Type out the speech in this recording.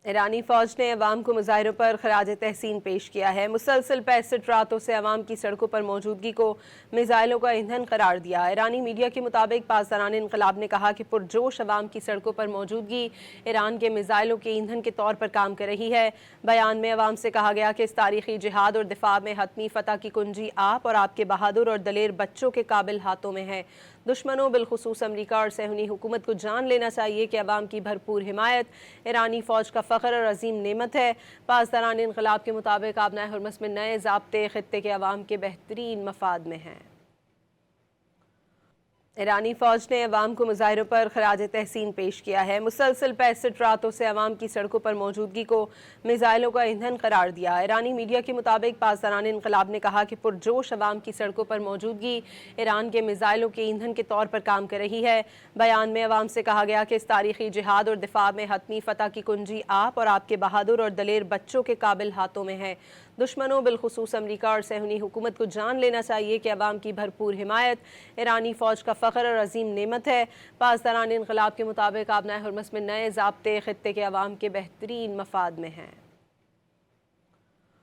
ईरानी फौज ने अवाम को मुजाहिरों पर खराज तहसीन पेश किया है। मुसलसल 65 रातों से अवाम की सड़कों पर मौजूदगी को मिसाइलों का ईंधन करार दिया। ईरानी मीडिया के मुताबिक पासदारान इनकलाब ने कहा कि पुरजोश अवाम की सड़कों पर मौजूदगी ईरान के मिसाइलों के ईंधन के तौर पर काम कर रही है। बयान में अवाम से कहा गया कि इस तारीखी जिहाद और दिफा में हतमी फतह की कुंजी आप और आपके बहादुर और दलेर बच्चों के काबिल हाथों में है। दुश्मनों बिलखुसूस अमरीका और सहूनी हुकूमत को जान लेना चाहिए कि अवाम की भरपूर हिमायत ईरानी फौज का फ़ख्र और अजीम नेमत है। पासदारान इनकलाब के मुताबिक आबनाए हुर्मस में नए ज़ाब्ते खित्ते के अवाम के बेहतरीन मफाद में हैं। ईरानी फौज ने अवाम को मुजाहिरों पर खराज तहसीन पेश किया है। मुसलसल 65 रातों से अवाम की सड़कों पर मौजूदगी को मिसाइलों का ईंधन करार दिया। ईरानी मीडिया के मुताबिक पासदारान इनकलाब ने कहा कि पुरजोश अवाम की सड़कों पर मौजूदगी ईरान के मिसाइलों के ईंधन के तौर पर काम कर रही है। बयान में अवाम से कहा गया कि इस तारीखी जिहाद और दिफा में हतमी फतह की कुंजी आप और आपके बहादुर और दलेर बच्चों के काबिल हाथों में है। दुश्मनों बिलखुसूस अमरीका और सहूनी हुकूमत को जान लेना चाहिए कि अवाम की भरपूर हिमायत ईरानी फौज का फ़ख्र और अजीम नेमत है। पासदारान इनकलाब के मुताबिक आबनाए हुर्मस में नए ज़ाब्ते खित्ते के अवाम के बेहतरीन मफाद में हैं।